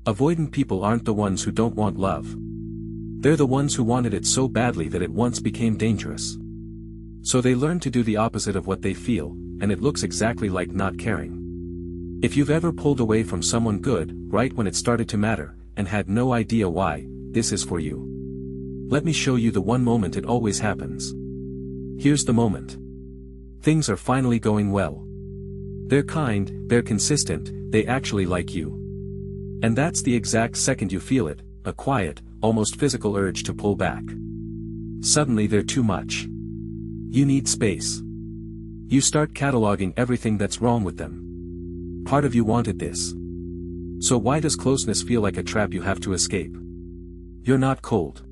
Avoidant people aren't the ones who don't want love. They're the ones who wanted it so badly that it once became dangerous. So they learn to do the opposite of what they feel, and it looks exactly like not caring. If you've ever pulled away from someone good, right when it started to matter, and had no idea why, this is for you. Let me show you the one moment it always happens. Here's the moment. Things are finally going well. They're kind, they're consistent, they actually like you. And that's the exact second you feel it, a quiet, almost physical urge to pull back. Suddenly they're too much. You need space. You start cataloging everything that's wrong with them. Part of you wanted this. So why does closeness feel like a trap you have to escape? You're not cold.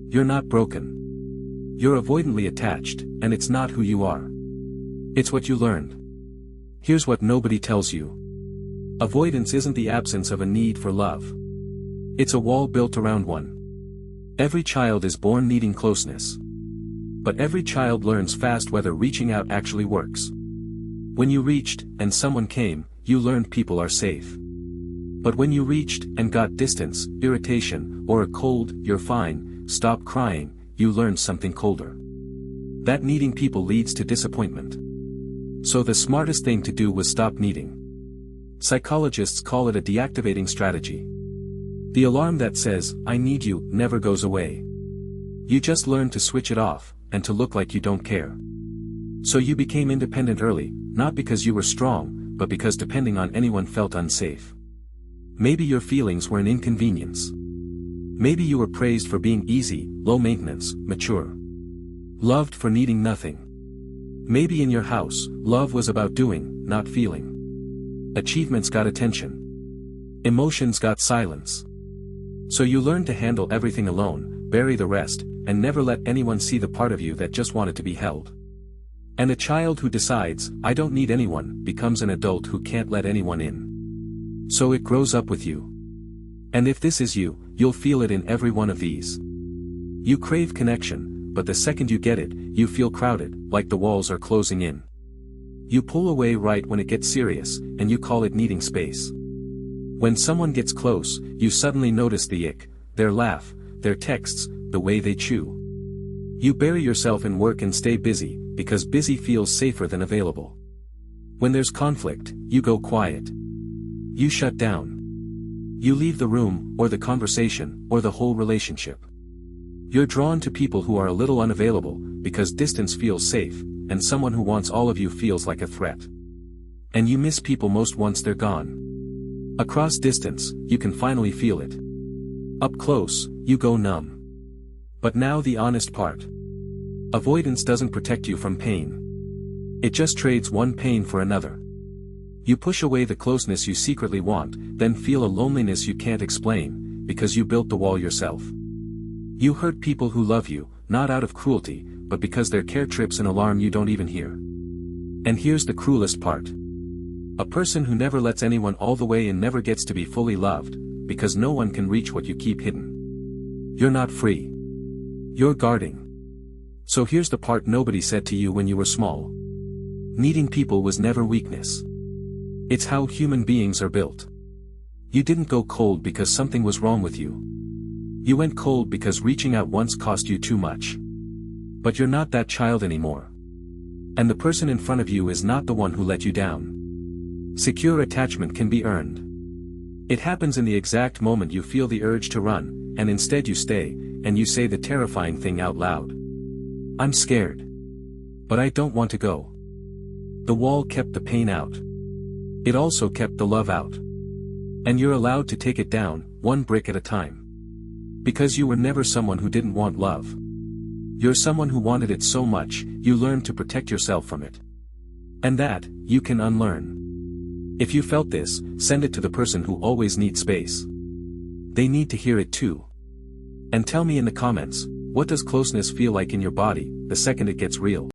You're not broken. You're avoidantly attached, and it's not who you are. It's what you learned. Here's what nobody tells you. Avoidance isn't the absence of a need for love. It's a wall built around one. Every child is born needing closeness. But every child learns fast whether reaching out actually works. When you reached, and someone came, you learned people are safe. But when you reached, and got distance, irritation, or a cold, "You're fine, stop crying," you learned something colder. That needing people leads to disappointment. So the smartest thing to do was stop needing. Psychologists call it a deactivating strategy. The alarm that says, "I need you," never goes away. You just learn to switch it off, and to look like you don't care. So you became independent early, not because you were strong, but because depending on anyone felt unsafe. Maybe your feelings were an inconvenience. Maybe you were praised for being easy, low maintenance, mature. Loved for needing nothing. Maybe in your house, love was about doing, not feeling. Achievements got attention. Emotions got silence. So you learned to handle everything alone, bury the rest, and never let anyone see the part of you that just wanted to be held. And a child who decides, "I don't need anyone," becomes an adult who can't let anyone in. So it grows up with you. And if this is you, you'll feel it in every one of these. You crave connection, but the second you get it, you feel crowded, like the walls are closing in. You pull away right when it gets serious, and you call it needing space. When someone gets close, you suddenly notice the ick, their laugh, their texts, the way they chew. You bury yourself in work and stay busy, because busy feels safer than available. When there's conflict, you go quiet. You shut down. You leave the room, or the conversation, or the whole relationship. You're drawn to people who are a little unavailable, because distance feels safe, and someone who wants all of you feels like a threat. And you miss people most once they're gone. Across distance, you can finally feel it. Up close, you go numb. But now the honest part. Avoidance doesn't protect you from pain. It just trades one pain for another. You push away the closeness you secretly want, then feel a loneliness you can't explain, because you built the wall yourself. You hurt people who love you, not out of cruelty, but because their care trips an alarm you don't even hear. And here's the cruelest part. A person who never lets anyone all the way in never gets to be fully loved, because no one can reach what you keep hidden. You're not free. You're guarding. So here's the part nobody said to you when you were small. Needing people was never weakness. It's how human beings are built. You didn't go cold because something was wrong with you. You went cold because reaching out once cost you too much. But you're not that child anymore. And the person in front of you is not the one who let you down. Secure attachment can be earned. It happens in the exact moment you feel the urge to run, and instead you stay, and you say the terrifying thing out loud. "I'm scared. But I don't want to go." The wall kept the pain out. It also kept the love out. And you're allowed to take it down, one brick at a time. Because you were never someone who didn't want love. You're someone who wanted it so much, you learned to protect yourself from it. And that, you can unlearn. If you felt this, send it to the person who always needs space. They need to hear it too. And tell me in the comments, what does closeness feel like in your body, the second it gets real?